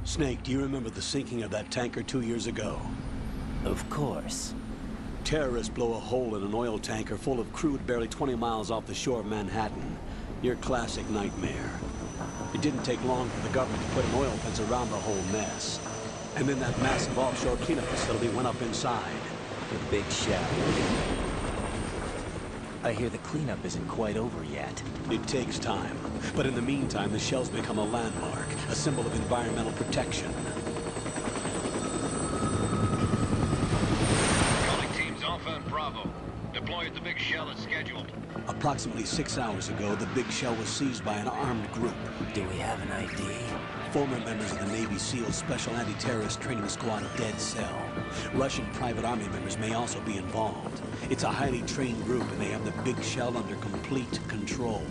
Snake, do you remember the sinking of that tanker 2 years ago? Of course. Terrorists blow a hole in an oil tanker full of crude barely 20 miles off the shore of Manhattan. Your classic nightmare. It didn't take long for the government to put an oil fence around the whole mess. And then that massive offshore cleanup facility went up inside. The big shell. I hear the cleanup isn't quite over yet. It takes time. But in the meantime, the shell's become a landmark, a symbol of environmental protection. Calling teams Alpha and Bravo. Deploy at the big shell as scheduled. Approximately 6 hours ago, the big shell was seized by an armed group. Do we have an ID? Former members of the Navy SEALs Special Anti-Terrorist Training Squad Dead Cell. Russian private army members may also be involved. It's a highly trained group, and they have the big shell under complete control.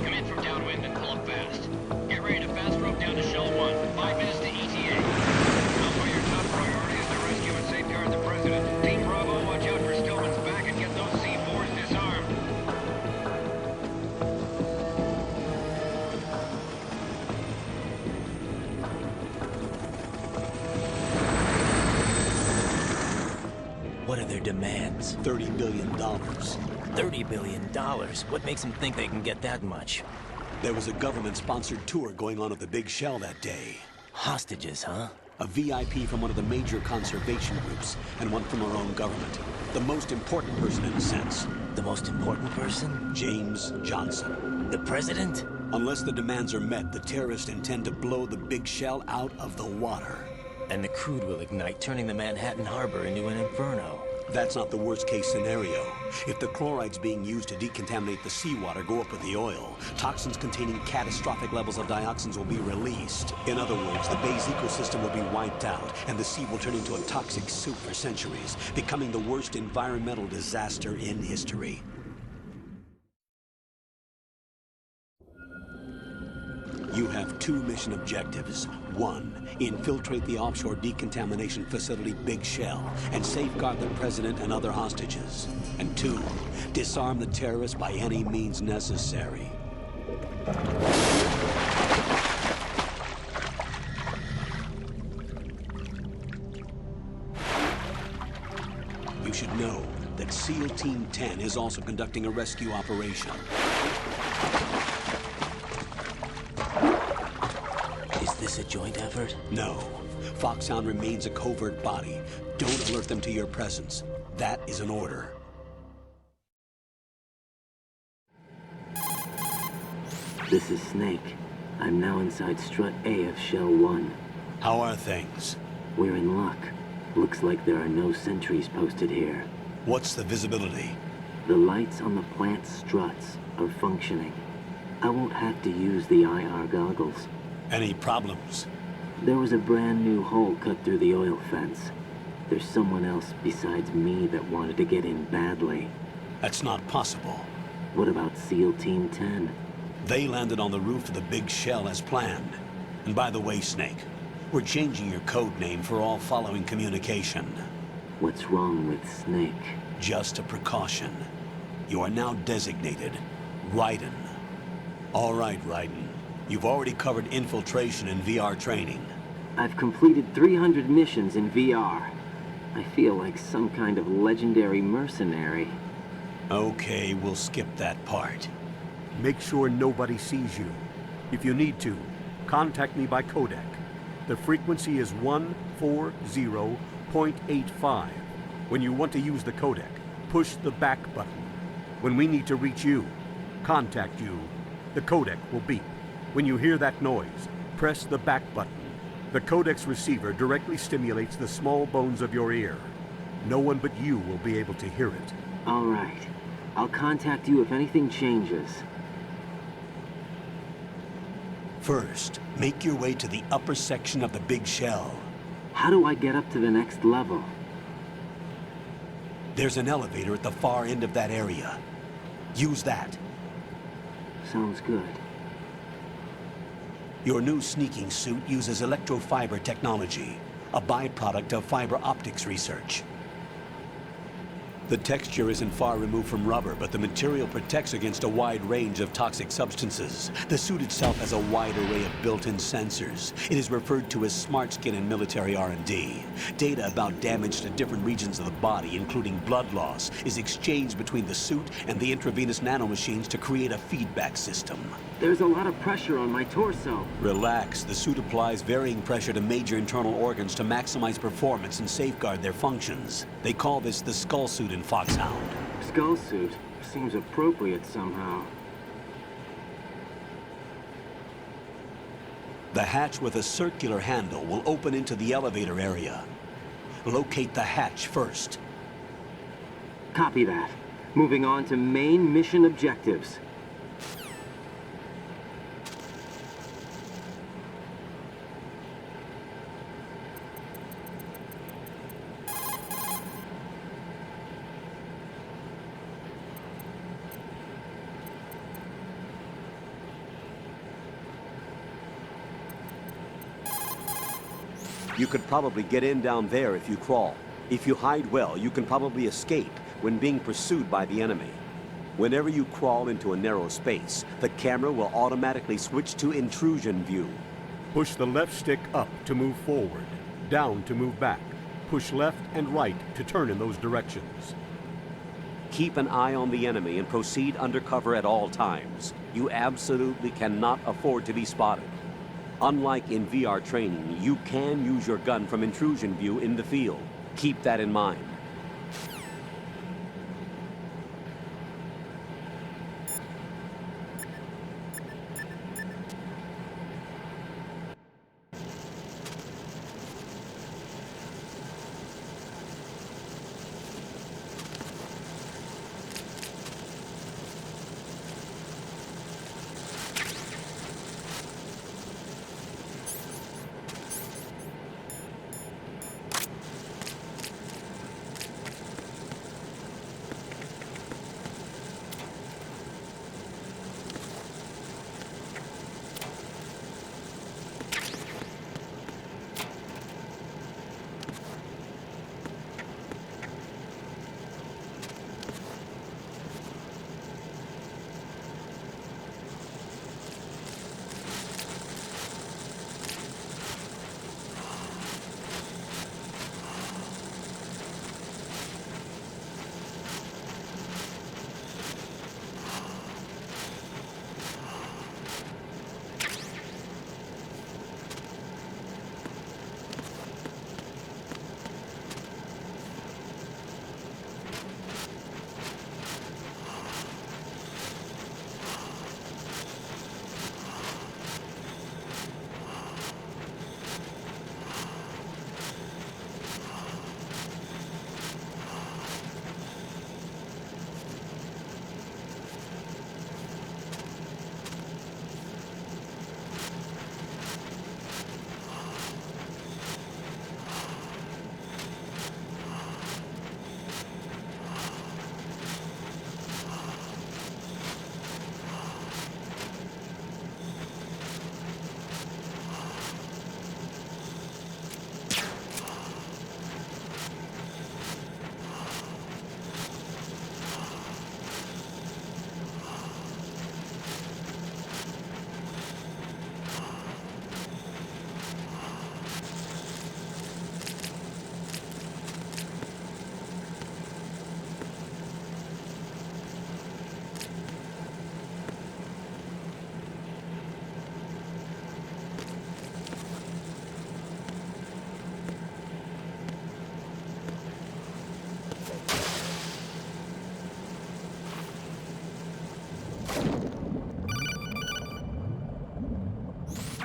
Come in from downwind and pull up fast. Get ready to fast rope down to Shell 1. 5 minutes to ETA. Alpha, your top priority is to rescue and safeguard the President. Team Bravo, watch out for Stillman's back and get those C4s disarmed. What are their demands? $30 billion. $30 billion? What makes them think they can get that much? There was a government-sponsored tour going on at the big shell that day. Hostages, huh? A VIP from one of the major conservation groups, and one from our own government. The most important person in a sense. The most important person? James Johnson. The President? Unless the demands are met, the terrorists intend to blow the big shell out of the water. And the crude will ignite, turning the Manhattan Harbor into an inferno. That's not the worst-case scenario. If the chlorides being used to decontaminate the seawater go up with the oil, toxins containing catastrophic levels of dioxins will be released. In other words, the bay's ecosystem will be wiped out, and the sea will turn into a toxic soup for centuries, becoming the worst environmental disaster in history. You have 2 mission objectives. 1, infiltrate the offshore decontamination facility Big Shell and safeguard the President and other hostages. And 2, disarm the terrorists by any means necessary. You should know that SEAL Team 10 is also conducting a rescue operation. Is this a joint effort? No. Foxhound remains a covert body. Don't alert them to your presence. That is an order. This is Snake. I'm now inside Strut A of Shell 1. How are things? We're in luck. Looks like there are no sentries posted here. What's the visibility? The lights on the plant's struts are functioning. I won't have to use the IR goggles. Any problems? There was a brand new hole cut through the oil fence. There's someone else besides me that wanted to get in badly. That's not possible. What about SEAL Team 10? They landed on the roof of the Big Shell as planned. And by the way, Snake, we're changing your code name for all following communication. What's wrong with Snake? Just a precaution. You are now designated RYZEN. All right, RYZEN. You've already covered infiltration and VR training. I've completed 300 missions in VR. I feel like some kind of legendary mercenary. Okay, we'll skip that part. Make sure nobody sees you. If you need to, contact me by codec. The frequency is 140.85. When you want to use the codec, push the back button. When we need to reach you, contact you, the codec will beep. When you hear that noise, press the back button. The codec's receiver directly stimulates the small bones of your ear. No one but you will be able to hear it. All right. I'll contact you if anything changes. First, make your way to the upper section of the Big Shell. How do I get up to the next level? There's an elevator at the far end of that area. Use that. Sounds good. Your new sneaking suit uses electrofiber technology, a byproduct of fiber optics research. The texture isn't far removed from rubber, but the material protects against a wide range of toxic substances. The suit itself has a wide array of built-in sensors. It is referred to as smart skin in military R&D. Data about damage to different regions of the body, including blood loss, is exchanged between the suit and the intravenous nanomachines to create a feedback system. There's a lot of pressure on my torso. Relax. The suit applies varying pressure to major internal organs to maximize performance and safeguard their functions. They call this the skull suit in Foxhound. Skull suit seems appropriate somehow. The hatch with a circular handle will open into the elevator area. Locate the hatch first. Copy that. Moving on to main mission objectives. You could probably get in down there if you crawl. If you hide well, you can probably escape when being pursued by the enemy. Whenever you crawl into a narrow space, the camera will automatically switch to intrusion view. Push the left stick up to move forward, down to move back. Push left and right to turn in those directions. Keep an eye on the enemy and proceed undercover at all times. You absolutely cannot afford to be spotted. Unlike in VR training, you can use your gun from intrusion view in the field. Keep that in mind.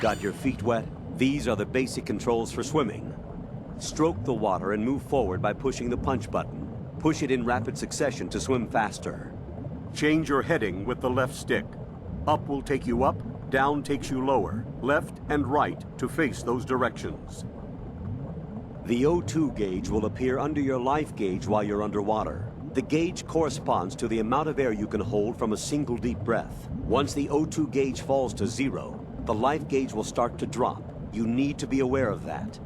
Got your feet wet? These are the basic controls for swimming. Stroke the water and move forward by pushing the punch button. Push it in rapid succession to swim faster. Change your heading with the left stick. Up will take you up, down takes you lower, left and right to face those directions. The O2 gauge will appear under your life gauge while you're underwater. The gauge corresponds to the amount of air you can hold from a single deep breath. Once the O2 gauge falls to 0, the life gauge will start to drop. You need to be aware of that.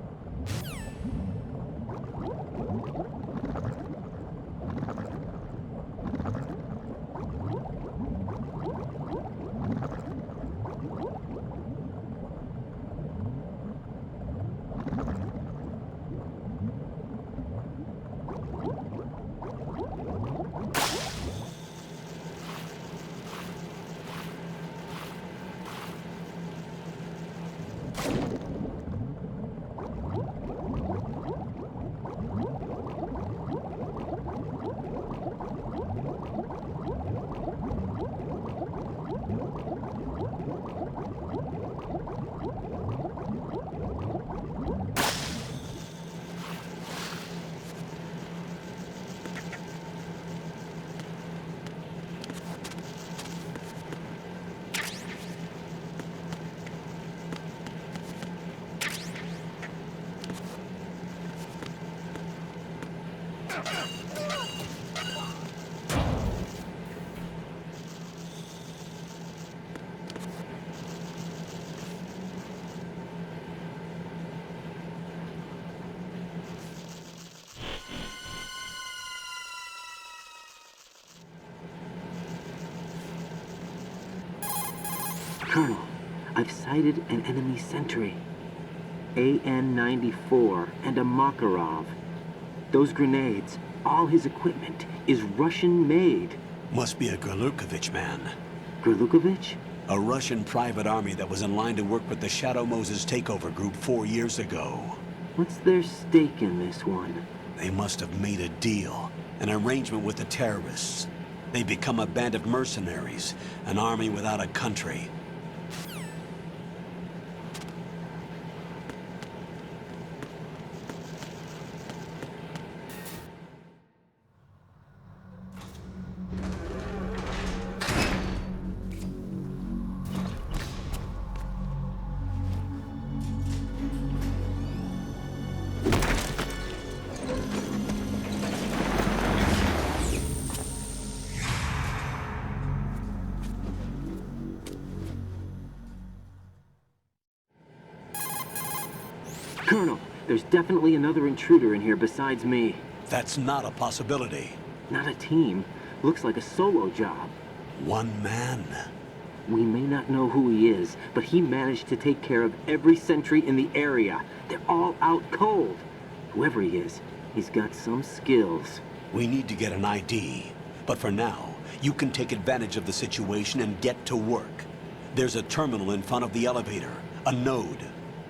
Colonel, I've sighted an enemy sentry. AN-94 and a Makarov. Those grenades, all his equipment, is Russian-made. Must be a Gerlukovich man. Gerlukovich? A Russian private army that was in line to work with the Shadow Moses takeover group 4 years ago. What's their stake in this one? They must have made a deal, an arrangement with the terrorists. They become a band of mercenaries, an army without a country. Colonel, there's definitely another intruder in here besides me. That's not a possibility. Not a team. Looks like a solo job. One man. We may not know who he is, but he managed to take care of every sentry in the area. They're all out cold. Whoever he is, he's got some skills. We need to get an ID. But for now, you can take advantage of the situation and get to work. There's a terminal in front of the elevator. A node.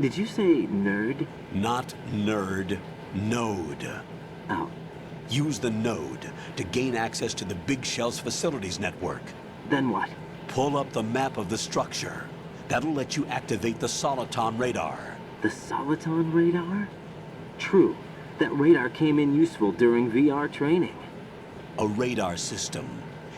Did you say nerd? Not nerd. Node. Oh. Use the node to gain access to the Big Shell's facilities network. Then what? Pull up the map of the structure. That'll let you activate the Soliton radar. The Soliton radar? True. That radar came in useful during VR training. A radar system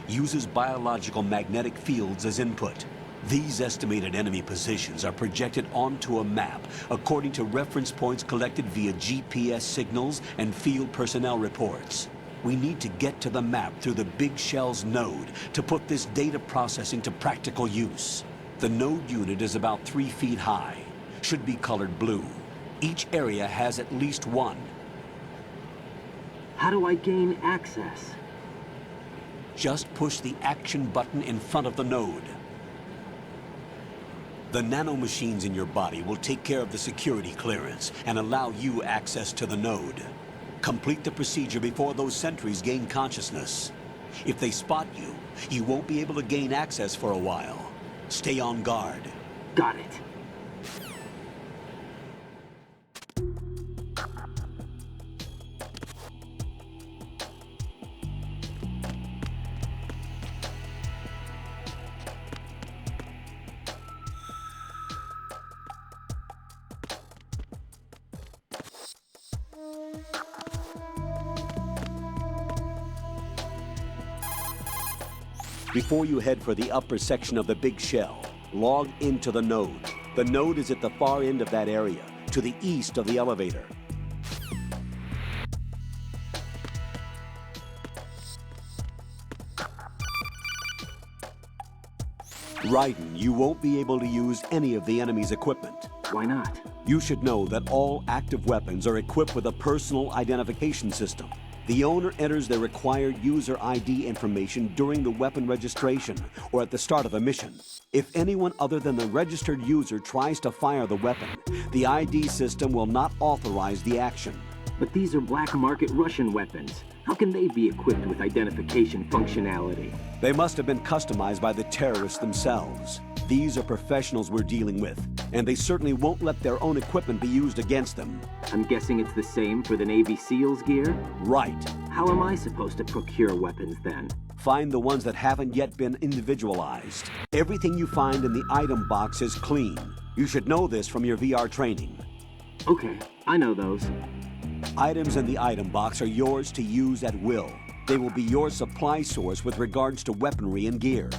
uses biological magnetic fields as input. These estimated enemy positions are projected onto a map according to reference points collected via GPS signals and field personnel reports. We need to get to the map through the Big Shell's node to put this data processing to practical use. The node unit is about 3 feet high, should be colored blue. Each area has at least one. How do I gain access? Just push the action button in front of the node. The nanomachines in your body will take care of the security clearance and allow you access to the node. Complete the procedure before those sentries gain consciousness. If they spot you, you won't be able to gain access for a while. Stay on guard. Got it. Before you head for the upper section of the Big Shell, log into the node. The node is at the far end of that area, to the east of the elevator. Ryden, you won't be able to use any of the enemy's equipment. Why not? You should know that all active weapons are equipped with a personal identification system. The owner enters their required user ID information during the weapon registration or at the start of a mission. If anyone other than the registered user tries to fire the weapon, the ID system will not authorize the action. But these are black market Russian weapons. How can they be equipped with identification functionality? They must have been customized by the terrorists themselves. These are professionals we're dealing with, and they certainly won't let their own equipment be used against them. I'm guessing it's the same for the Navy SEALs gear? Right. How am I supposed to procure weapons then? Find the ones that haven't yet been individualized. Everything you find in the item box is clean. You should know this from your VR training. Okay, I know those. Items in the item box are yours to use at will. They will be your supply source with regards to weaponry and gear.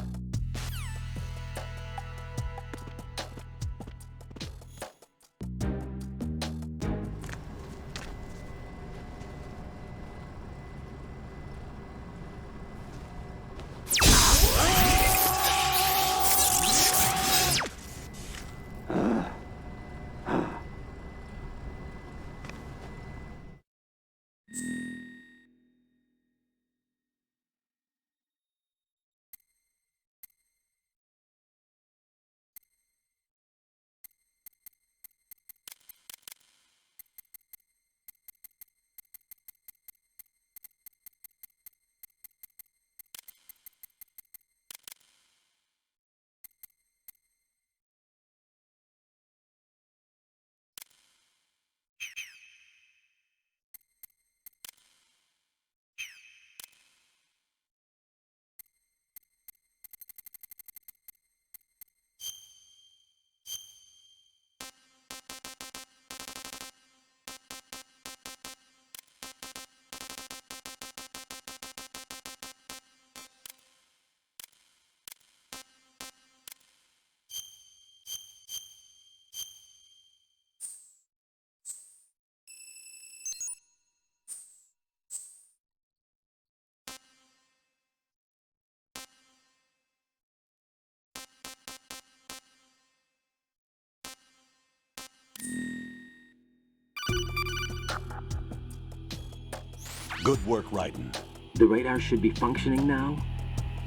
Good work, Ryden. The radar should be functioning now?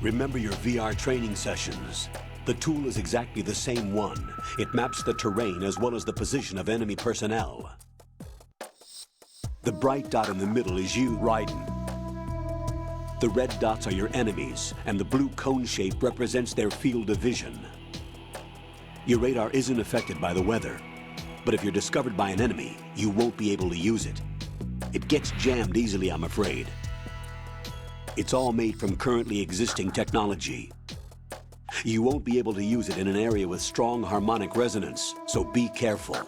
Remember your VR training sessions. The tool is exactly the same one. It maps the terrain as well as the position of enemy personnel. The bright dot in the middle is you, Ryden. The red dots are your enemies, and the blue cone shape represents their field of vision. Your radar isn't affected by the weather, but if you're discovered by an enemy, you won't be able to use it. It gets jammed easily, I'm afraid. It's all made from currently existing technology. You won't be able to use it in an area with strong harmonic resonance, so be careful.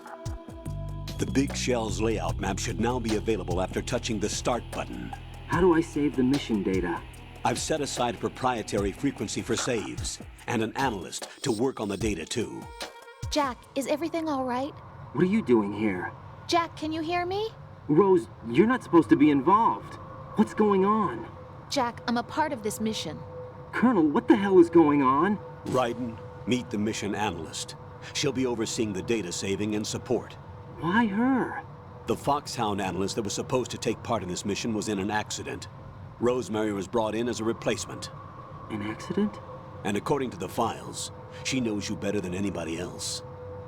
The Big Shell's layout map should now be available after touching the Start button. How do I save the mission data? I've set aside a proprietary frequency for saves, and an analyst to work on the data too. Jack, is everything all right? What are you doing here? Jack, can you hear me? Rose, you're not supposed to be involved. What's going on? Jack, I'm a part of this mission. Colonel, what the hell is going on? Ryden, meet the mission analyst. She'll be overseeing the data saving and support. Why her? The Foxhound analyst that was supposed to take part in this mission was in an accident. Rosemary was brought in as a replacement. An accident? And according to the files, she knows you better than anybody else.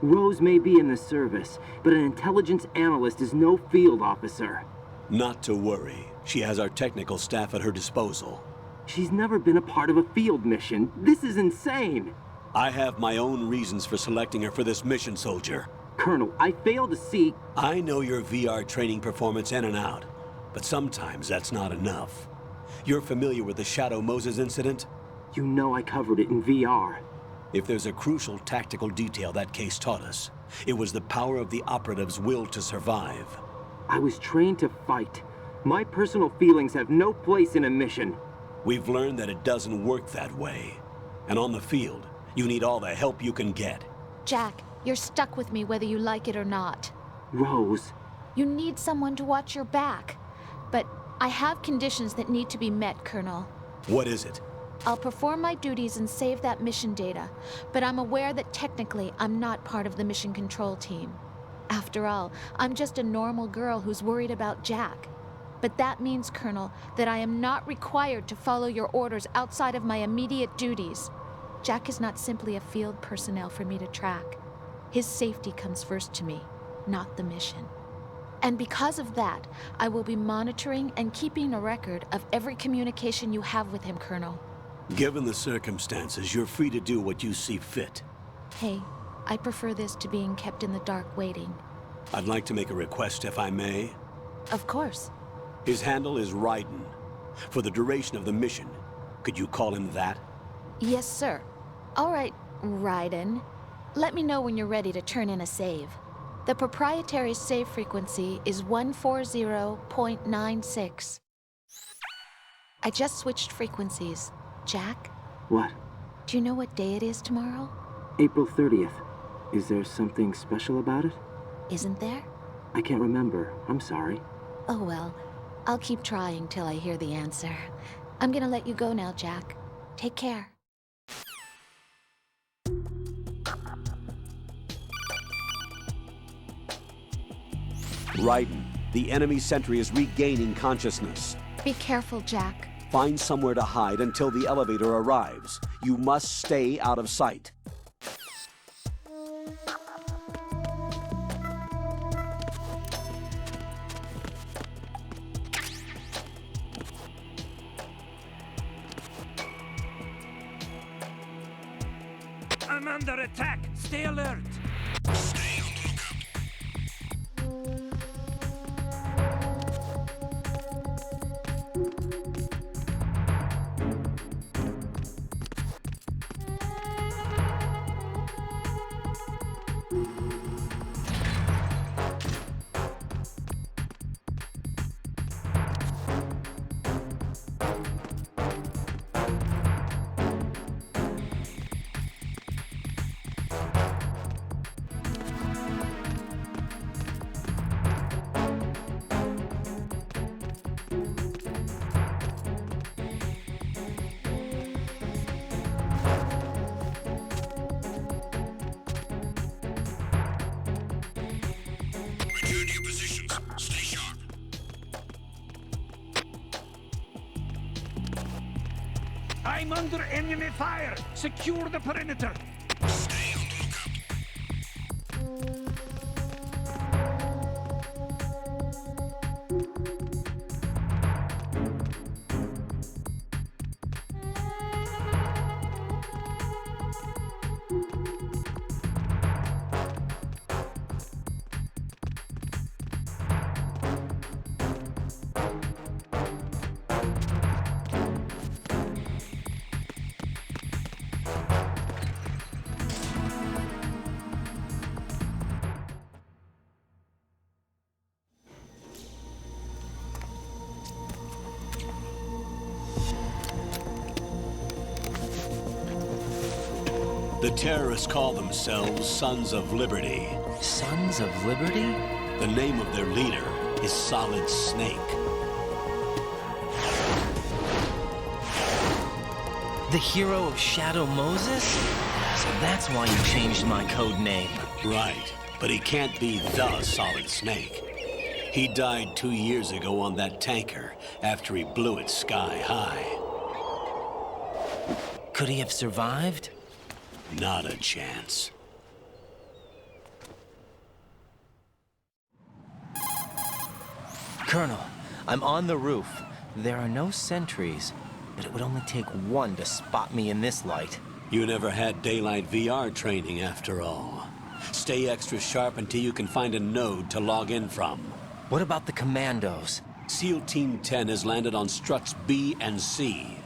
Rose may be in the service, but an intelligence analyst is no field officer. Not to worry. She has our technical staff at her disposal. She's never been a part of a field mission. This is insane. I have my own reasons for selecting her for this mission, soldier. Colonel, I fail to see... I know your VR training performance in and out, but sometimes that's not enough. You're familiar with the Shadow Moses incident? You know I covered it in VR. If there's a crucial tactical detail that case taught us, it was the power of the operative's will to survive. I was trained to fight. My personal feelings have no place in a mission. We've learned that it doesn't work that way. And on the field, you need all the help you can get. Jack, you're stuck with me whether you like it or not. Rose. You need someone to watch your back. But I have conditions that need to be met, Colonel. What is it? I'll perform my duties and save that mission data, but I'm aware that technically I'm not part of the mission control team. After all, I'm just a normal girl who's worried about Jack. But that means, Colonel, that I am not required to follow your orders outside of my immediate duties. Jack is not simply a field personnel for me to track. His safety comes first to me, not the mission. And because of that, I will be monitoring and keeping a record of every communication you have with him, Colonel. Given the circumstances, you're free to do what you see fit. Hey, I prefer this to being kept in the dark waiting. I'd like to make a request, if I may. Of course. His handle is RYZEN. For the duration of the mission, could you call him that? Yes, sir. All right, RYZEN. Let me know when you're ready to turn in a save. The proprietary save frequency is 140.96. I just switched frequencies. Jack, What? do you know what day it is tomorrow? April 30th. Is there something special about it? Isn't there? I can't remember. I'm sorry. Oh well, I'll keep trying till I hear the answer. I'm gonna let you go now, Jack. Take care. RYZEN, the enemy sentry is regaining consciousness. Be careful, Jack. Find somewhere to hide until the elevator arrives. You must stay out of sight. I'm under attack. Stay alert. Return to your positions. Stay sharp. I'm under enemy fire. Secure the perimeter. Stay on the lookout. The terrorists call themselves Sons of Liberty. Sons of Liberty? The name of their leader is Solid Snake. The hero of Shadow Moses? So that's why you changed my code name. Right, but he can't be the Solid Snake. He died 2 years ago on that tanker after he blew it sky high. Could he have survived? Not a chance. Colonel, I'm on the roof. There are no sentries, but it would only take one to spot me in this light. You never had daylight VR training after all. Stay extra sharp until you can find a node to log in from. What about the commandos? SEAL Team 10 has landed on struts B and C.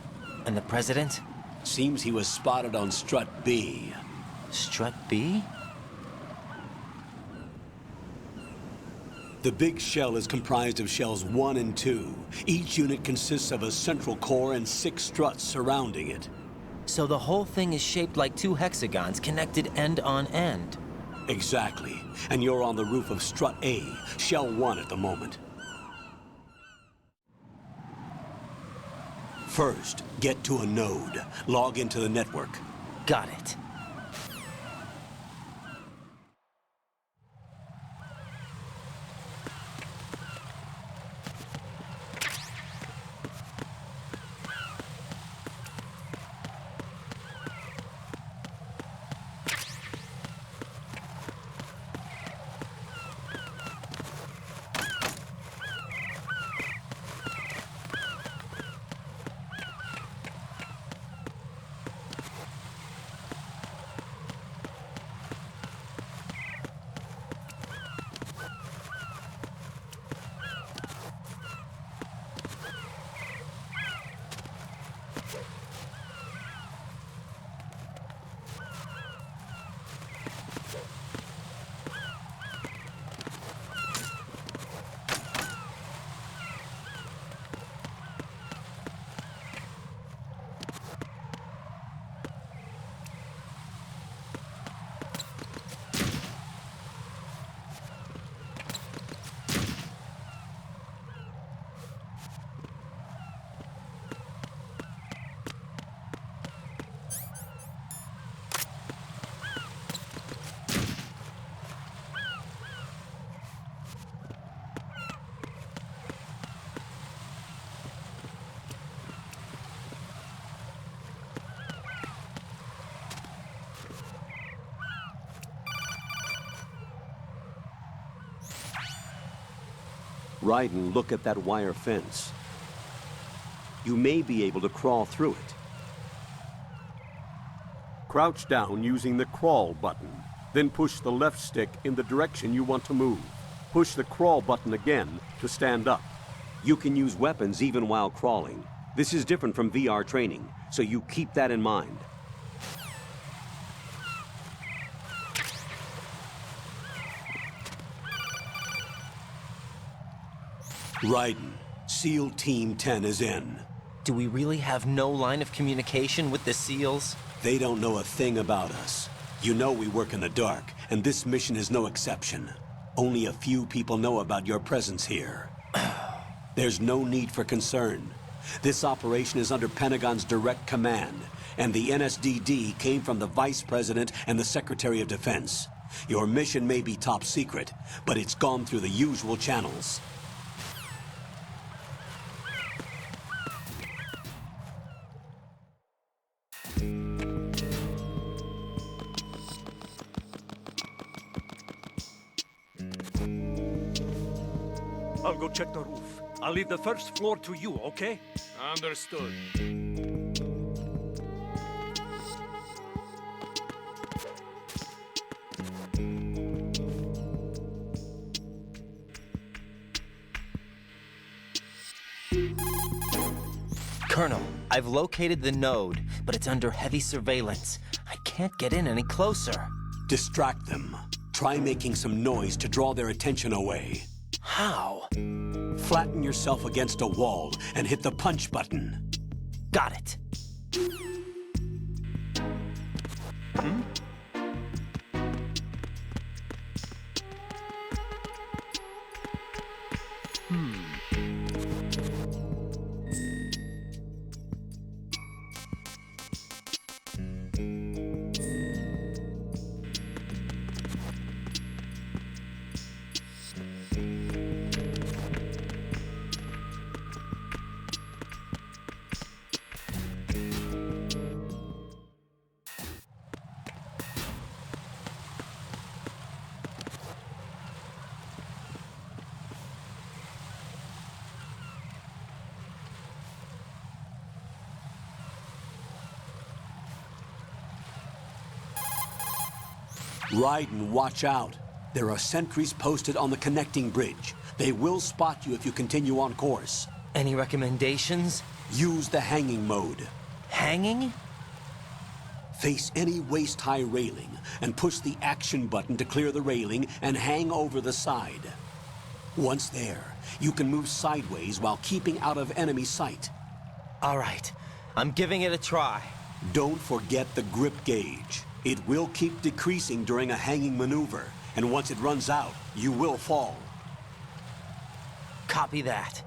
And the president? Seems he was spotted on strut B. Strut B? The big shell is comprised of shells 1 and 2. Each unit consists of a central core and 6 struts surrounding it. So the whole thing is shaped like 2 hexagons connected end on end. Exactly. And you're on the roof of strut A, shell 1 at the moment. First, get to a node. Log into the network. Got it. Ryden, look at that wire fence. You may be able to crawl through it. Crouch down using the crawl button. Then push the left stick in the direction you want to move. Push the crawl button again to stand up. You can use weapons even while crawling. This is different from VR training, so you keep that in mind. Ryden, SEAL Team 10 is in. Do we really have no line of communication with the SEALs? They don't know a thing about us. You know we work in the dark, and this mission is no exception. Only a few people know about your presence here. There's no need for concern. This operation is under Pentagon's direct command, and the NSDD came from the Vice President and the Secretary of Defense. Your mission may be top secret, but it's gone through the usual channels. I'll go check the roof. I'll leave the first floor to you, okay? Understood. Colonel, I've located the node, but it's under heavy surveillance. I can't get in any closer. Distract them. Try making some noise to draw their attention away. How? Flatten yourself against a wall and hit the punch button. Got it. Ryden, watch out. There are sentries posted on the connecting bridge. They will spot you if you continue on course. Any recommendations? Use the hanging mode. Hanging? Face any waist-high railing and push the action button to clear the railing and hang over the side. Once there, you can move sideways while keeping out of enemy sight. All right, I'm giving it a try. Don't forget the grip gauge. It will keep decreasing during a hanging maneuver, and once it runs out, you will fall. Copy that.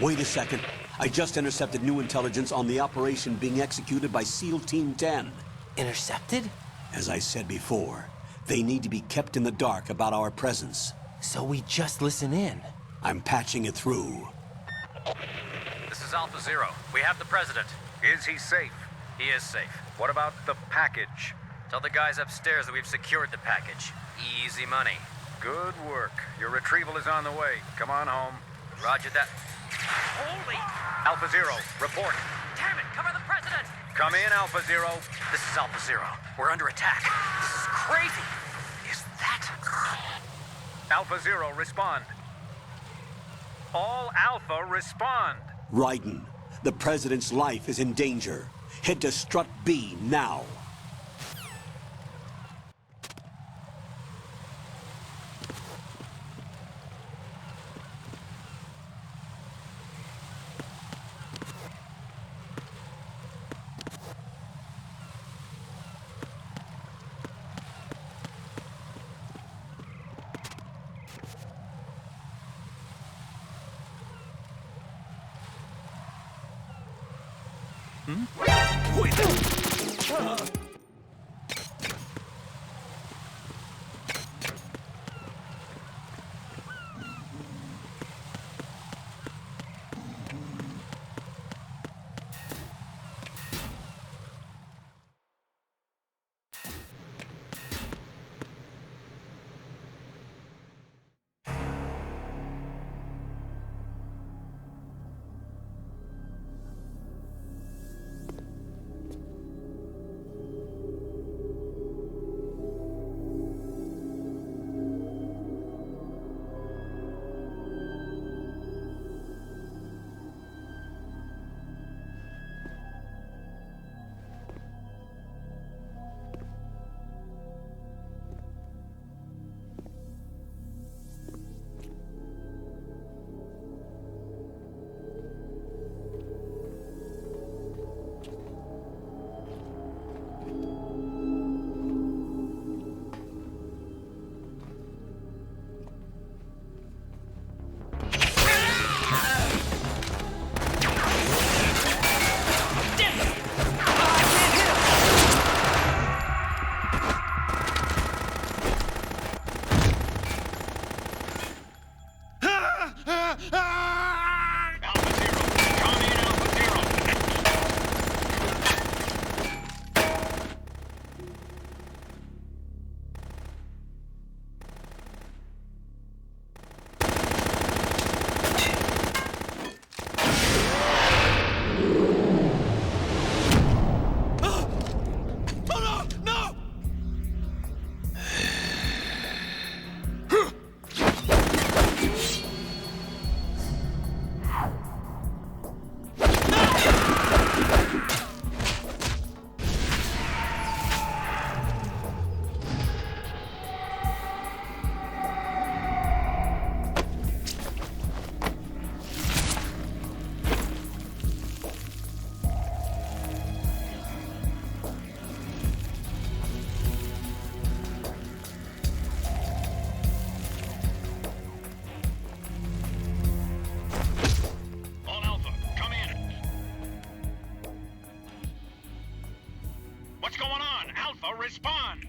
Wait a second. I just intercepted new intelligence on the operation being executed by SEAL Team 10. Intercepted? As I said before, they need to be kept in the dark about our presence. So we just listen in. I'm patching it through. This is Alpha Zero. We have the president. Is he safe? He is safe. What about the package? Tell the guys upstairs that we've secured the package. Easy money. Good work. Your retrieval is on the way. Come on home. Roger that. Holy! Alpha Zero, report. Damn it! Cover the president! Come in, Alpha Zero. This is Alpha Zero. We're under attack. This is crazy. Is that... Alpha Zero, respond. All Alpha, respond. Ryzen, the President's life is in danger. Head to Strut B now. Respond!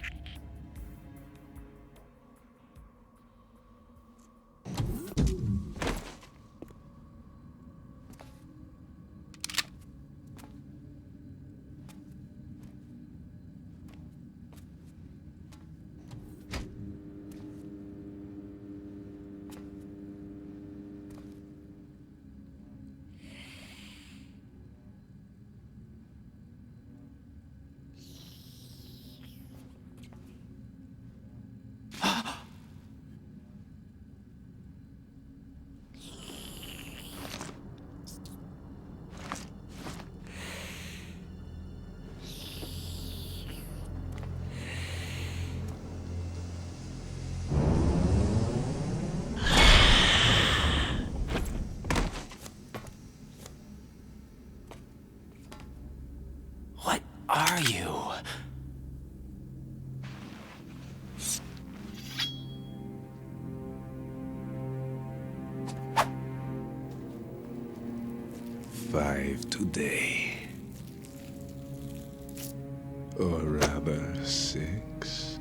Are you? 5 today. Or rather, 6.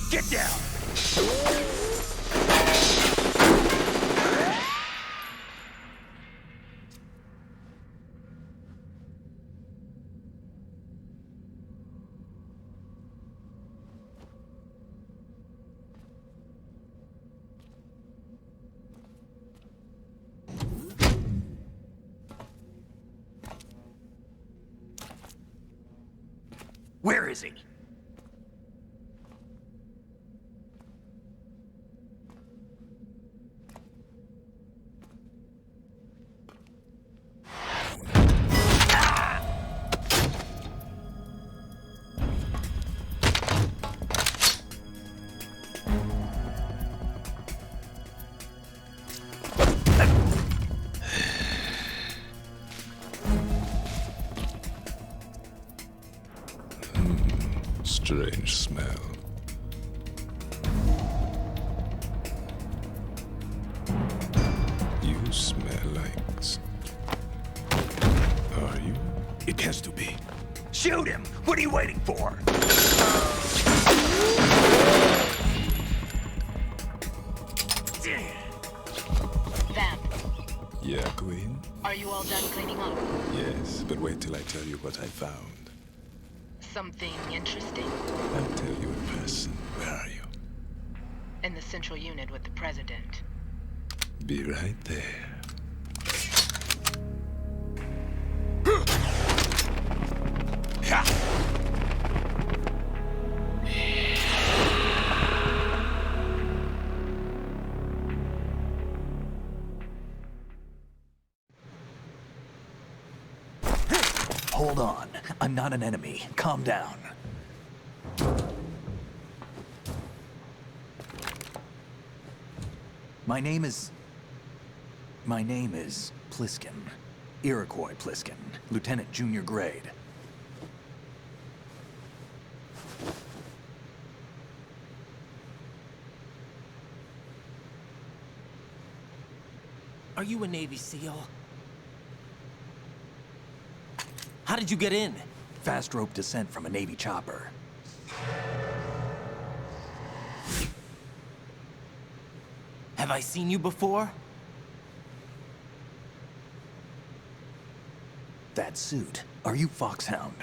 Get down! Where is he? Strange smell. You smell like... Are you? It has to be. Shoot him! What are you waiting for? Vamp, Yeah, Queen? are you all done cleaning up? Yes, but wait till I tell you what I found. Something interesting? I'll tell you in person. Where are you? In the central unit with the president. Be right there. Hold on. I'm not an enemy. Calm down. My name is Pliskin. Iroquois Pliskin. Lieutenant Junior Grade. Are you a Navy SEAL? How did you get in? Fast rope descent from a Navy chopper. Have I seen you before? That suit. Are you Foxhound?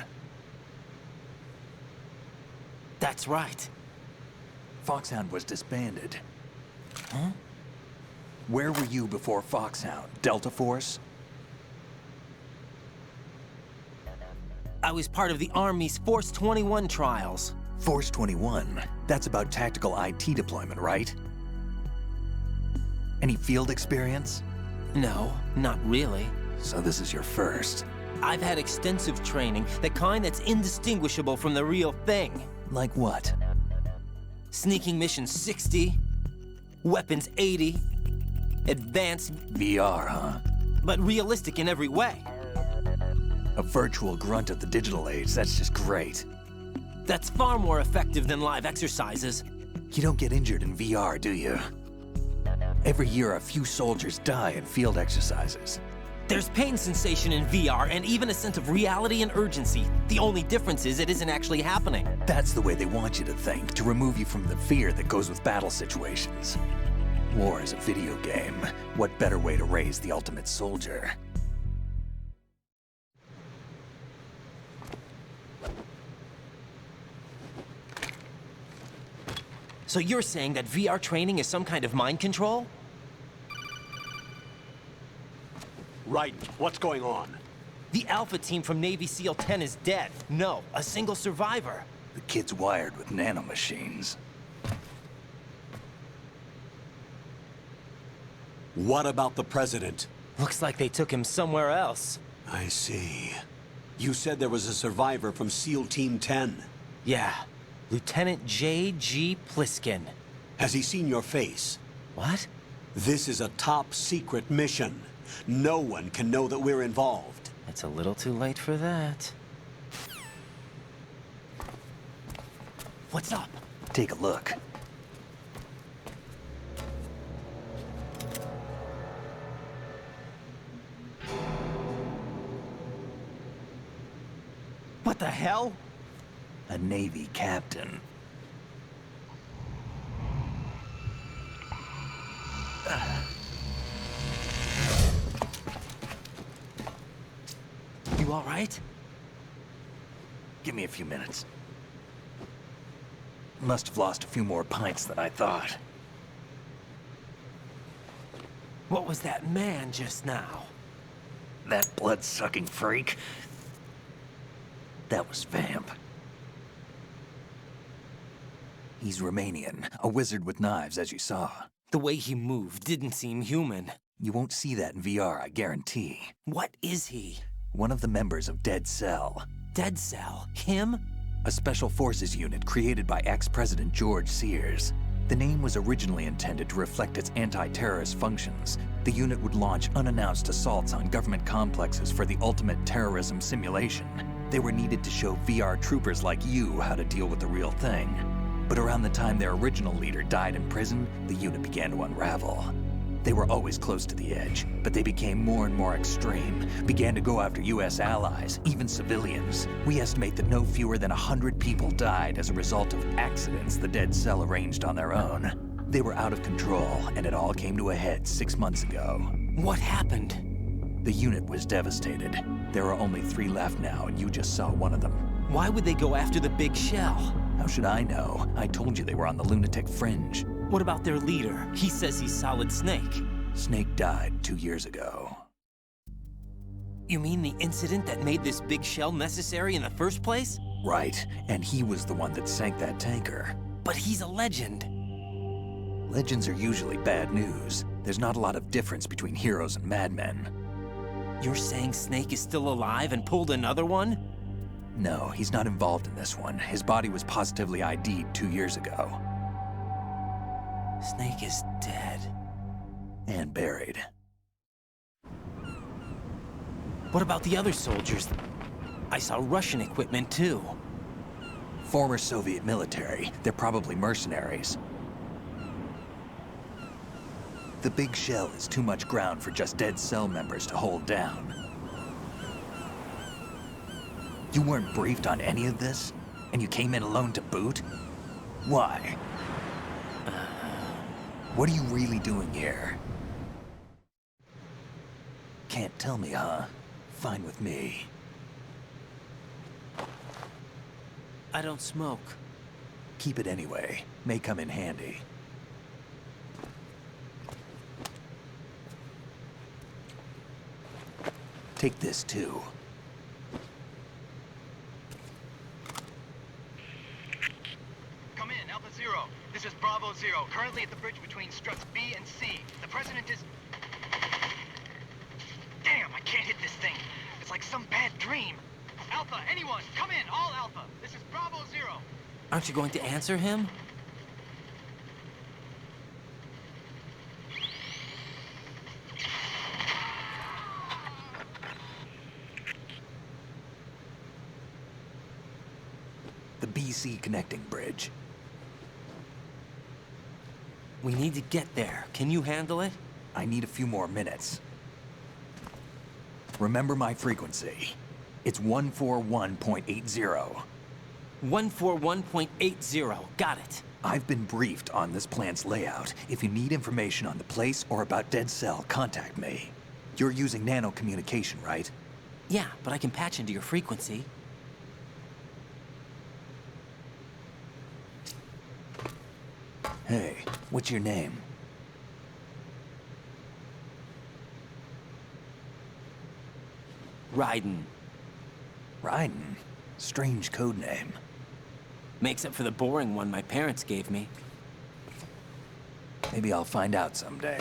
That's right. Foxhound was disbanded. Huh? Where were you before Foxhound? Delta Force? I was part of the Army's Force 21 trials. Force 21? That's about tactical IT deployment, right? Any field experience? No, not really. So this is your first. I've had extensive training, the kind that's indistinguishable from the real thing. Like what? Sneaking mission 60, weapons 80, advanced... VR, huh? But realistic in every way. A virtual grunt of the digital age, that's just great. That's far more effective than live exercises. You don't get injured in VR, do you? Every year, a few soldiers die in field exercises. There's pain sensation in VR and even a sense of reality and urgency. The only difference is it isn't actually happening. That's the way they want you to think, to remove you from the fear that goes with battle situations. War is a video game. What better way to raise the ultimate soldier? So you're saying that VR training is some kind of mind control? Right. What's going on? The Alpha team from Navy SEAL 10 is dead. No, a single survivor. The kid's wired with nanomachines. What about the president? Looks like they took him somewhere else. I see. You said there was a survivor from SEAL Team 10. Yeah. Lieutenant J.G. Pliskin. Has he seen your face? What? This is a top secret mission. No one can know that we're involved. It's a little too late for that. What's up? Take a look. What the hell? A Navy captain. You all right? Give me a few minutes. Must have lost a few more pints than I thought. What was that man just now? That blood-sucking freak? That was Vamp. He's Romanian, a wizard with knives, as you saw. The way he moved didn't seem human. You won't see that in VR, I guarantee. What is he? One of the members of Dead Cell. Dead Cell? Him? A special forces unit created by ex-President George Sears. The name was originally intended to reflect its anti-terrorist functions. The unit would launch unannounced assaults on government complexes for the ultimate terrorism simulation. They were needed to show VR troopers like you how to deal with the real thing. But around the time their original leader died in prison, the unit began to unravel. They were always close to the edge, but they became more and more extreme, began to go after US allies, even civilians. We estimate that no fewer than 100 people died as a result of accidents the Dead Cell arranged on their own. They were out of control, and it all came to a head 6 months ago. What happened? The unit was devastated. There are only 3 left now, and you just saw one of them. Why would they go after the big shell? How should I know? I told you they were on the lunatic fringe. What about their leader? He says he's Solid Snake. Snake died 2 years ago. You mean the incident that made this big shell necessary in the first place? Right, and he was the one that sank that tanker. But he's a legend. Legends are usually bad news. There's not a lot of difference between heroes and madmen. You're saying Snake is still alive and pulled another one? No, he's not involved in this one. His body was positively ID'd 2 years ago. Snake is dead. And buried. What about the other soldiers? I saw Russian equipment too. Former Soviet military. They're probably mercenaries. The big shell is too much ground for just Dead Cell members to hold down. You weren't briefed on any of this? And you came in alone to boot? Why? What are you really doing here? Can't tell me, huh? Fine with me. I don't smoke. Keep it anyway. May come in handy. Take this too. Come in, Alpha Zero. This is Bravo Zero, currently at the bridge between struts B and C. The President is... Damn, I can't hit this thing. It's like some bad dream. Alpha, anyone, come in, all Alpha. This is Bravo Zero. Aren't you going to answer him? The BC connecting bridge. We need to get there. Can you handle it? I need a few more minutes. Remember my frequency. It's 141.80. 141.80. Got it. I've been briefed on this plant's layout. If you need information on the place or about Dead Cell, contact me. You're using nano communication, right? Yeah, but I can patch into your frequency. Hey, what's your name? RYZEN. RYZEN? Strange code name. Makes up for the boring one my parents gave me. Maybe I'll find out someday.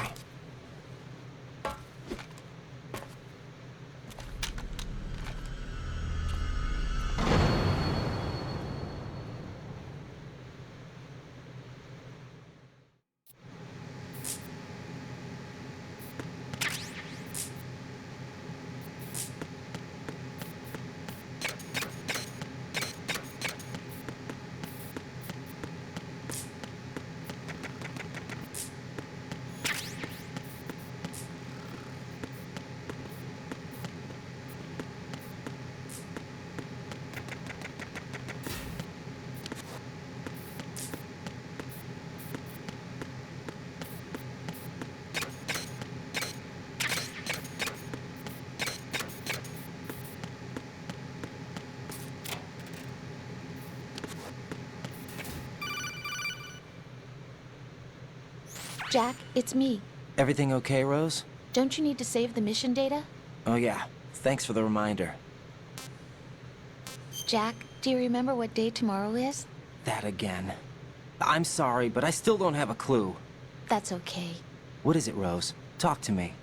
Jack, it's me. Everything okay, Rose? Don't you need to save the mission data? Oh yeah, thanks for the reminder. Jack, do you remember what day tomorrow is? That again. I'm sorry, but I still don't have a clue. That's okay. What is it, Rose? Talk to me.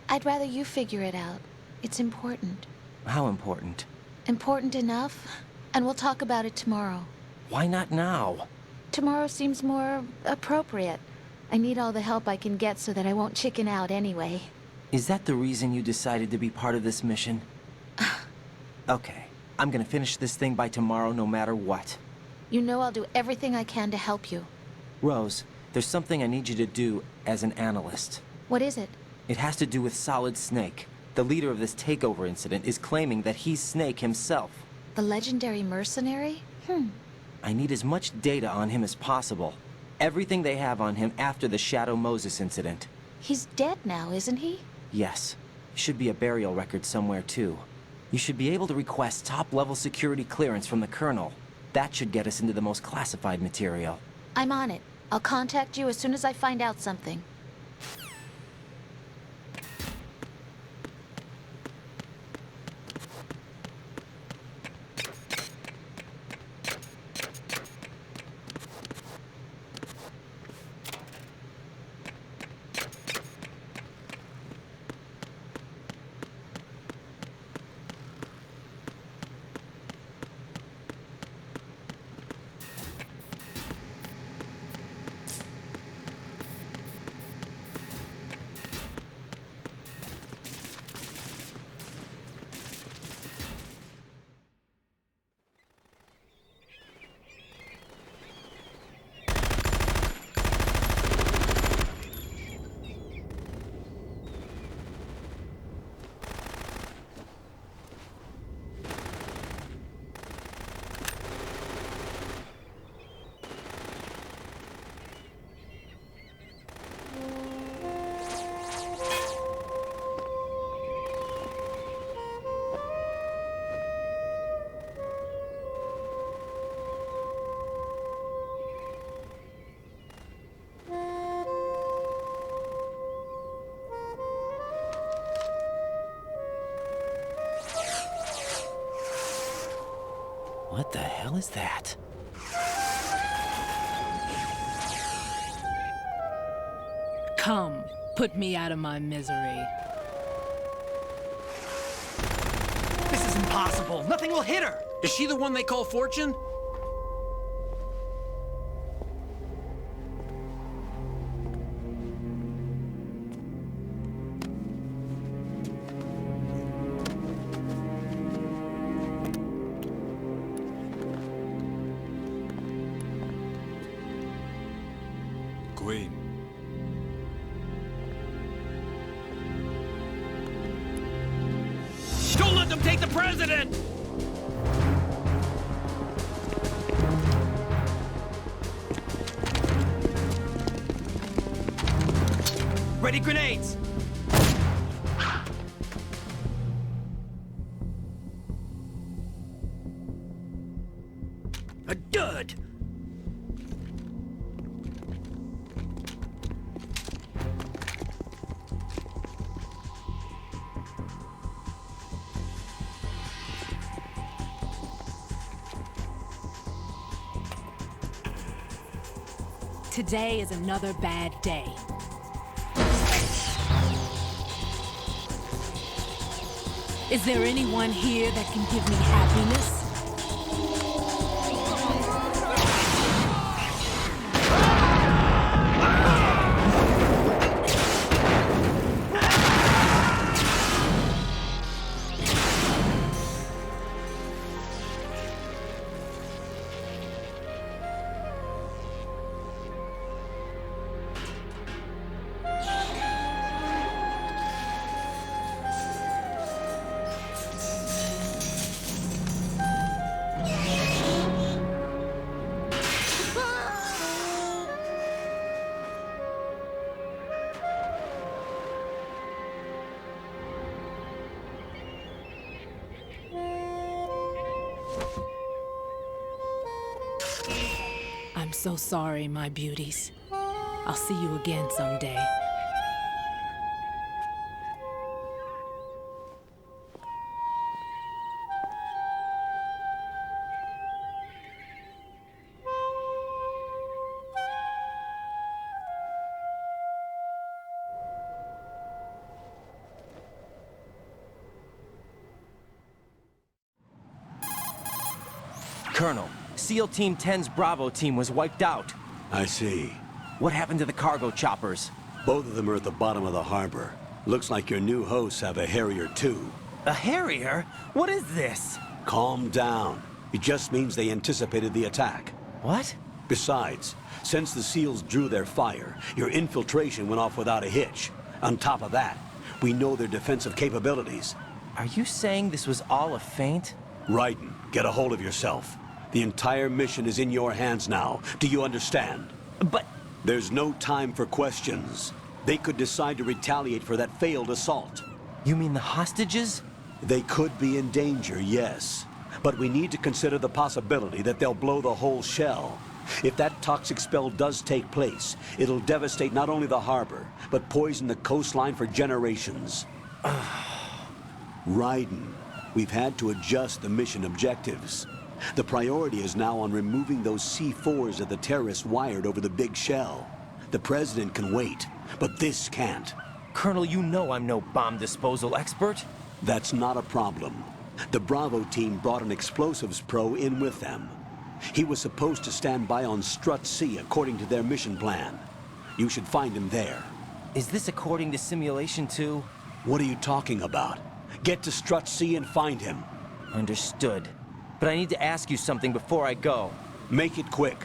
I'd rather you figure it out. It's important. How important? Important enough, and we'll talk about it tomorrow. Why not now? Tomorrow seems more appropriate. I need all the help I can get so that I won't chicken out anyway. Is that the reason you decided to be part of this mission? Okay, I'm gonna finish this thing by tomorrow no matter what. You know I'll do everything I can to help you. Rose, there's something I need you to do as an analyst. What is it? It has to do with Solid Snake. The leader of this takeover incident is claiming that he's Snake himself. The legendary mercenary? I need as much data on him as possible. Everything they have on him after the Shadow Moses incident. He's dead now, isn't he? Yes. Should be a burial record somewhere, too. You should be able to request top-level security clearance from the Colonel. That should get us into the most classified material. I'm on it. I'll contact you as soon as I find out something. What the hell is that? Come, put me out of my misery. This is impossible. Nothing will hit her. Is she the one they call Fortune? Queen. Don't let them take the president! Ready grenades! A dud! Today is another bad day. Is there anyone here that can give me happiness? I'm so sorry, my beauties. I'll see you again someday. Colonel, SEAL Team 10's Bravo team was wiped out. I see. What happened to the cargo choppers? Both of them are at the bottom of the harbor. Looks like your new hosts have a Harrier too. A Harrier? What is this? Calm down. It just means they anticipated the attack. What? Besides, since the SEALs drew their fire, your infiltration went off without a hitch. On top of that, we know their defensive capabilities. Are you saying this was all a feint? Ryzen, get a hold of yourself. The entire mission is in your hands now. Do you understand? But... There's no time for questions. They could decide to retaliate for that failed assault. You mean the hostages? They could be in danger, yes. But we need to consider the possibility that they'll blow the whole shell. If that toxic spell does take place, it'll devastate not only the harbor, but poison the coastline for generations. Ryzen, we've had to adjust the mission objectives. The priority is now on removing those C4s that the terrorists wired over the big shell. The President can wait, but this can't. Colonel, you know I'm no bomb disposal expert. That's not a problem. The Bravo team brought an explosives pro in with them. He was supposed to stand by on Strut C according to their mission plan. You should find him there. Is this according to simulation too? What are you talking about? Get to Strut C and find him. Understood. But I need to ask you something before I go. Make it quick.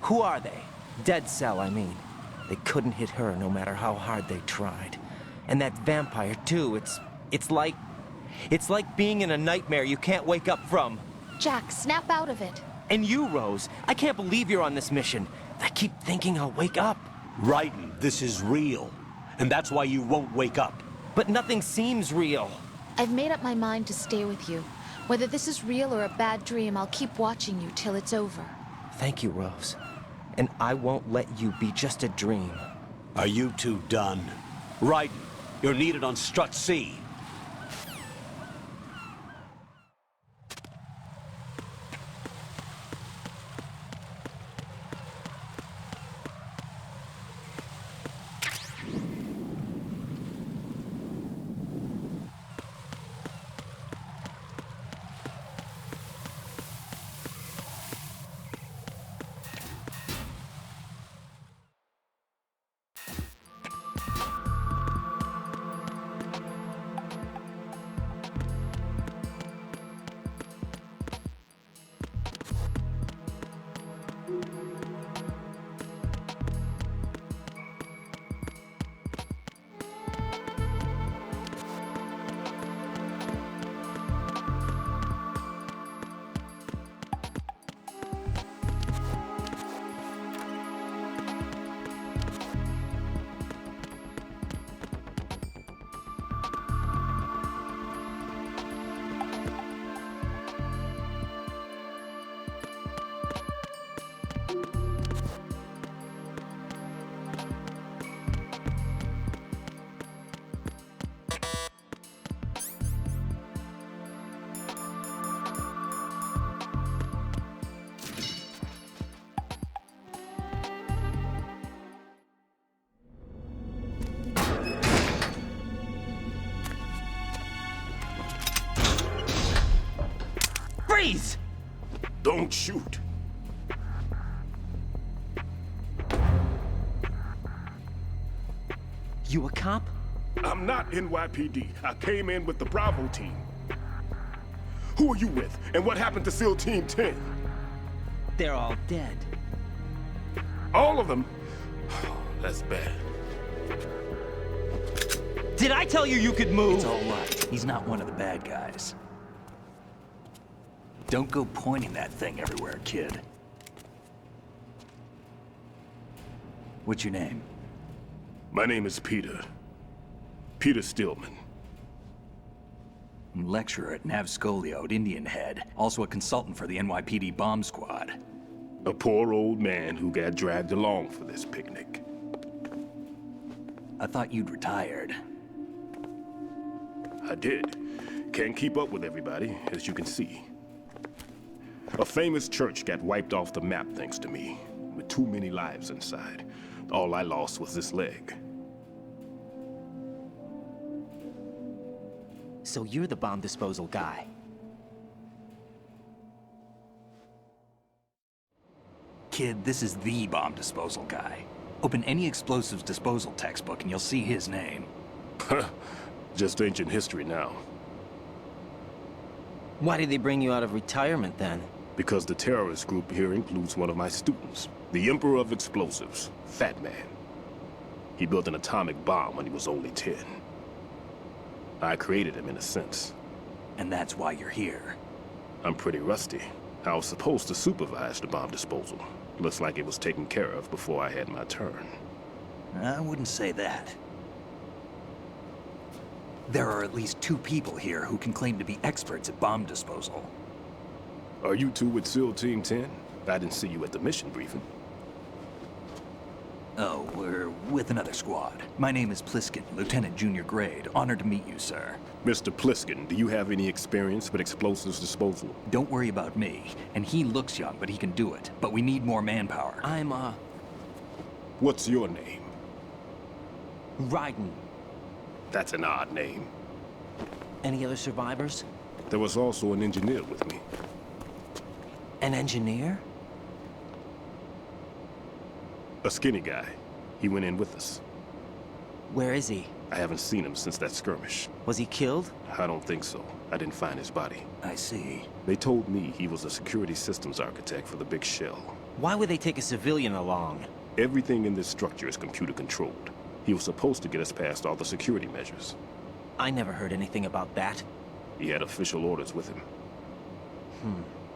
Who are they? Dead Cell, I mean. They couldn't hit her no matter how hard they tried. And that vampire too, it's like being in a nightmare you can't wake up from. Jack, snap out of it. And you, Rose, I can't believe you're on this mission. I keep thinking I'll wake up. Ryzen, this is real. And that's why you won't wake up. But nothing seems real. I've made up my mind to stay with you. Whether this is real or a bad dream, I'll keep watching you till it's over. Thank you, Rose. And I won't let you be just a dream. Are you two done? Ryzen, you're needed on Strut C. Freeze! Don't shoot. You a cop? I'm not NYPD. I came in with the Bravo team. Who are you with? And what happened to SEAL Team 10? They're all dead. All of them? That's bad. Did I tell you you could move? It's all right. He's not one of the bad guys. Don't go pointing that thing everywhere, kid. What's your name? My name is Peter. Peter Stillman. Lecturer at Nav Scolio at Indian Head. Also a consultant for the NYPD bomb squad. A poor old man who got dragged along for this picnic. I thought you'd retired. I did. Can't keep up with everybody, as you can see. A famous church got wiped off the map thanks to me, with too many lives inside. All I lost was this leg. So you're the bomb disposal guy. Kid, this is the bomb disposal guy. Open any explosives disposal textbook and you'll see his name. Just ancient history now. Why did they bring you out of retirement then? Because the terrorist group here includes one of my students, the Emperor of Explosives, Fat Man. He built an atomic bomb when he was only 10. I created him in a sense. And that's why you're here. I'm pretty rusty. I was supposed to supervise the bomb disposal. Looks like it was taken care of before I had my turn. I wouldn't say that. There are at least 2 people here who can claim to be experts at bomb disposal. Are you two with SEAL Team 10? I didn't see you at the mission briefing. Oh, we're with another squad. My name is Pliskin, Lieutenant Junior Grade. Honored to meet you, sir. Mr. Pliskin, do you have any experience with explosives disposal? Don't worry about me. And he looks young, but he can do it. But we need more manpower. What's your name? Ryzen. That's an odd name. Any other survivors? There was also an engineer with me. An engineer? A skinny guy. He went in with us. Where is he? I haven't seen him since that skirmish. Was he killed? I don't think so. I didn't find his body. I see. They told me he was a security systems architect for the big shell. Why would they take a civilian along? Everything in this structure is computer controlled. He was supposed to get us past all the security measures. I never heard anything about that. He had official orders with him.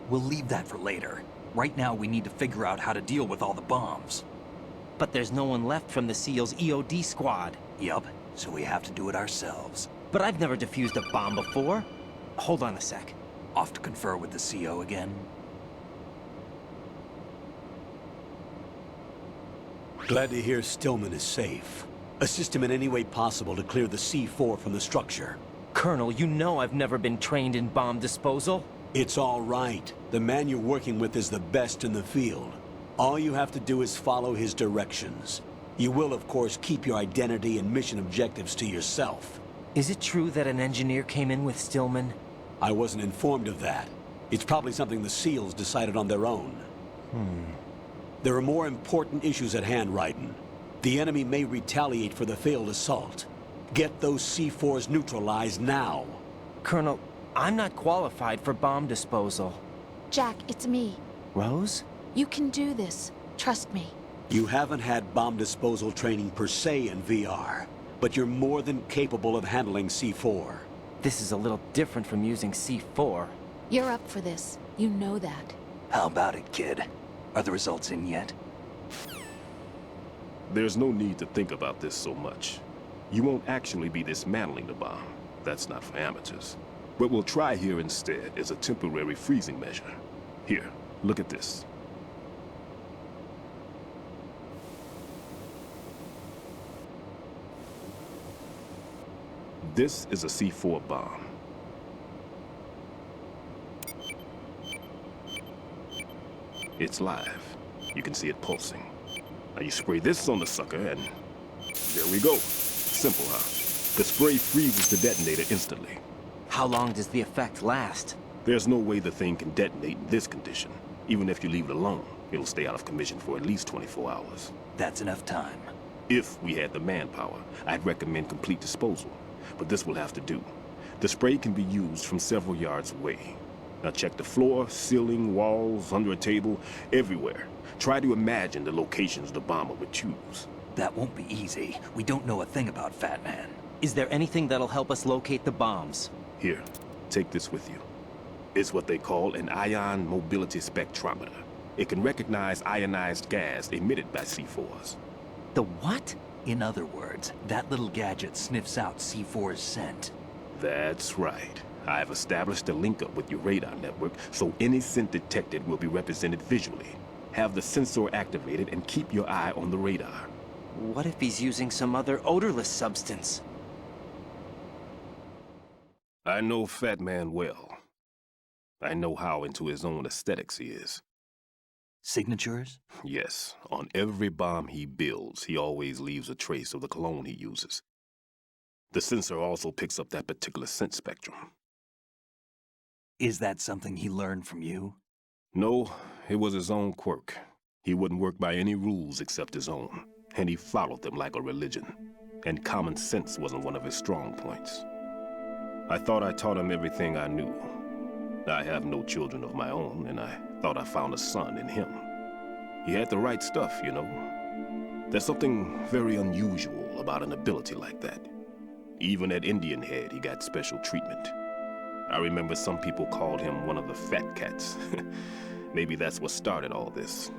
We'll leave that for later. Right now, we need to figure out how to deal with all the bombs. But there's no one left from the SEAL's EOD squad. Yup, so we have to do it ourselves. But I've never defused a bomb before. Hold on a sec. Off to confer with the CO again? Glad to hear Stillman is safe. Assist him in any way possible to clear the C4 from the structure. Colonel, you know I've never been trained in bomb disposal. It's all right. The man you're working with is the best in the field. All you have to do is follow his directions. You will, of course, keep your identity and mission objectives to yourself. Is it true that an engineer came in with Stillman? I wasn't informed of that. It's probably something the SEALs decided on their own. There are more important issues at hand, Ryzen. The enemy may retaliate for the failed assault. Get those C4s neutralized now. Colonel, I'm not qualified for bomb disposal. Jack, it's me. Rose? You can do this. Trust me. You haven't had bomb disposal training per se in VR, but you're more than capable of handling C4. This is a little different from using C4. You're up for this. You know that. How about it, kid? Are the results in yet? There's no need to think about this so much. You won't actually be dismantling the bomb. That's not for amateurs. What we'll try here instead is a temporary freezing measure. Here, look at this. This is a C4 bomb. It's live. You can see it pulsing. Now you spray this on the sucker and there we go. Simple, huh? The spray freezes the detonator instantly. How long does the effect last? There's no way the thing can detonate in this condition. Even if you leave it alone, it'll stay out of commission for at least 24 hours. That's enough time. If we had the manpower, I'd recommend complete disposal. But this will have to do. The spray can be used from several yards away. Now check the floor, ceiling, walls, under a table, everywhere. Try to imagine the locations the bomber would choose. That won't be easy. We don't know a thing about Fat Man. Is there anything that'll help us locate the bombs? Here, take this with you. It's what they call an ion mobility spectrometer. It can recognize ionized gas emitted by C4s. The what? In other words, that little gadget sniffs out C4's scent. That's right. I've established a link-up with your radar network, so any scent detected will be represented visually. Have the sensor activated and keep your eye on the radar. What if he's using some other odorless substance? I know Fat Man well. I know how into his own aesthetics he is. Signatures? Yes, on every bomb he builds, he always leaves a trace of the cologne he uses. The sensor also picks up that particular scent spectrum. Is that something he learned from you? No, it was his own quirk. He wouldn't work by any rules except his own, and he followed them like a religion. And common sense wasn't one of his strong points. I thought I taught him everything I knew. I have no children of my own, and I thought I found a son in him. He had the right stuff, you know. There's something very unusual about an ability like that. Even at Indian Head, he got special treatment. I remember some people called him one of the fat cats. Maybe that's what started all this.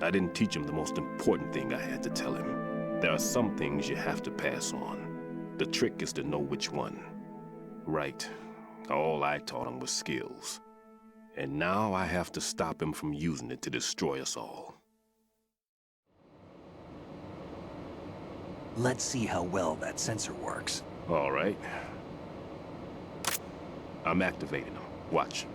I didn't teach him the most important thing I had to tell him. There are some things you have to pass on. The trick is to know which one. Right. All I taught him was skills. And now I have to stop him from using it to destroy us all. Let's see how well that sensor works. All right. I'm activating them. Watch.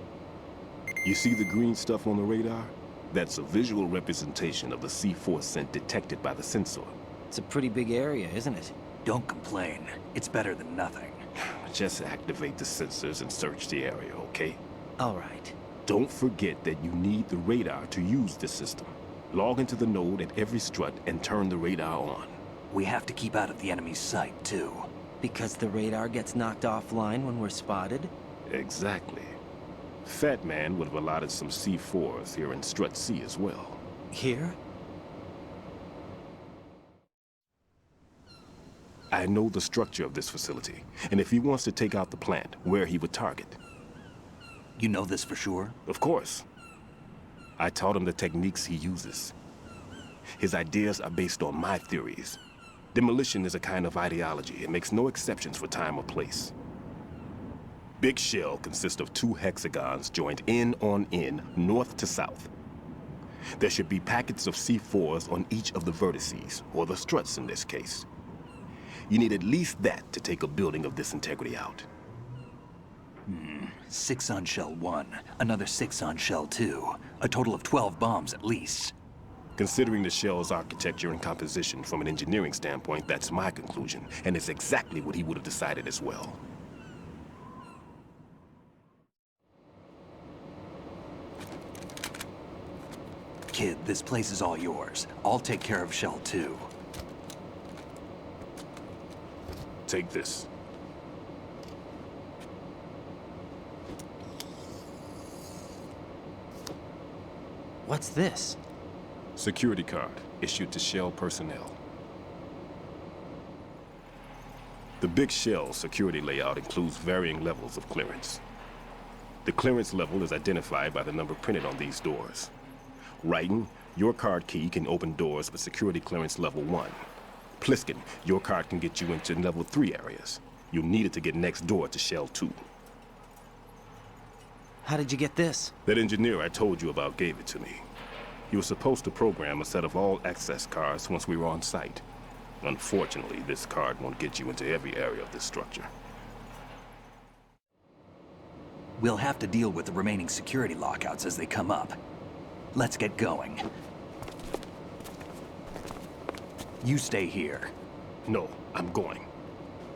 You see the green stuff on the radar? That's a visual representation of the C4 scent detected by the sensor. It's a pretty big area, isn't it? Don't complain. It's better than nothing. Just activate the sensors and search the area, okay? All right. Don't forget that you need the radar to use the system. Log into the node at every strut and turn the radar on. We have to keep out of the enemy's sight, too. Because the radar gets knocked offline when we're spotted? Exactly. Fat Man would have allotted some C4s here in Strut C as well. Here? I know the structure of this facility, and if he wants to take out the plant, where he would target. You know this for sure? Of course. I taught him the techniques he uses. His ideas are based on my theories. Demolition is a kind of ideology. It makes no exceptions for time or place. Big Shell consists of 2 hexagons joined end on end, north to south. There should be packets of C4s on each of the vertices, or the struts in this case. You need at least that to take a building of this integrity out. 6 on Shell 1, another 6 on Shell 2. A total of 12 bombs at least. Considering the shell's architecture and composition from an engineering standpoint, that's my conclusion, and it's exactly what he would have decided as well. Kid, this place is all yours. I'll take care of Shell 2. Take this. What's this? Security card issued to Shell personnel. The Big Shell security layout includes varying levels of clearance. The clearance level is identified by the number printed on these doors. Ryzen, your card key can open doors with security clearance level 1. Pliskin, your card can get you into level 3 areas. You'll need it to get next door to Shell 2. How did you get this? That engineer I told you about gave it to me. He was supposed to program a set of all access cards once we were on site. Unfortunately, this card won't get you into every area of this structure. We'll have to deal with the remaining security lockouts as they come up. Let's get going. You stay here. No, I'm going.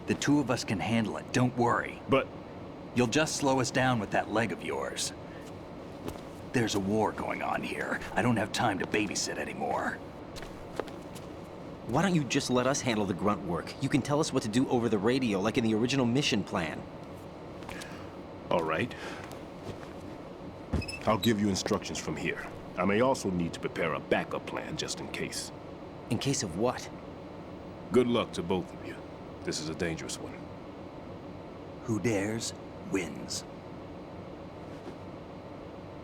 The 2 of us can handle it, don't worry. But... You'll just slow us down with that leg of yours. There's a war going on here. I don't have time to babysit anymore. Why don't you just let us handle the grunt work? You can tell us what to do over the radio, like in the original mission plan. All right. I'll give you instructions from here. I may also need to prepare a backup plan just in case. In case of what? Good luck to both of you. This is a dangerous one. Who dares, wins.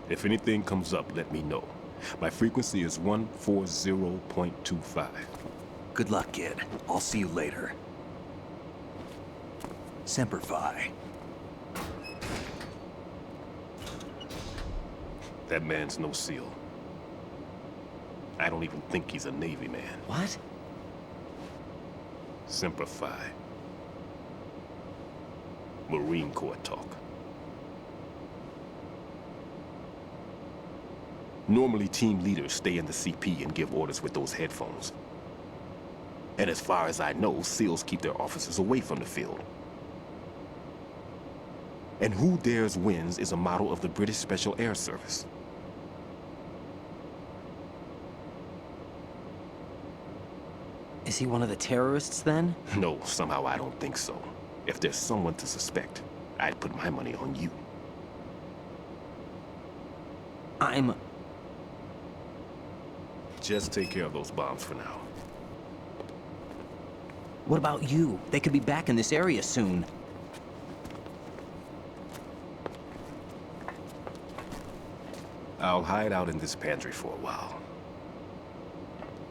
If anything comes up, let me know. My frequency is 140.25. Good luck, kid. I'll see you later. Semper Fi. That man's no SEAL. I don't even think he's a Navy man. What? Simplify. Marine Corps talk. Normally, team leaders stay in the CP and give orders with those headphones. And as far as I know, SEALs keep their officers away from the field. And who dares wins is a motto of the British Special Air Service. Is he one of the terrorists, then? No, somehow I don't think so. If there's someone to suspect, I'd put my money on you. Just take care of those bombs for now. What about you? They could be back in this area soon. I'll hide out in this pantry for a while.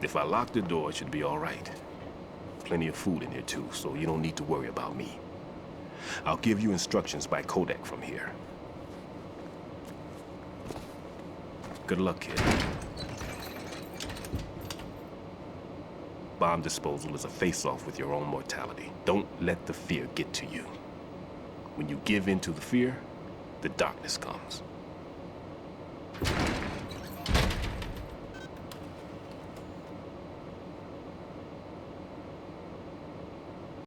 If I lock the door, it should be all right. Plenty of food in here too, so you don't need to worry about me. I'll give you instructions by codec from here. Good luck, kid. Bomb disposal is a face-off with your own mortality. Don't let the fear get to you. When you give in to the fear, the darkness comes.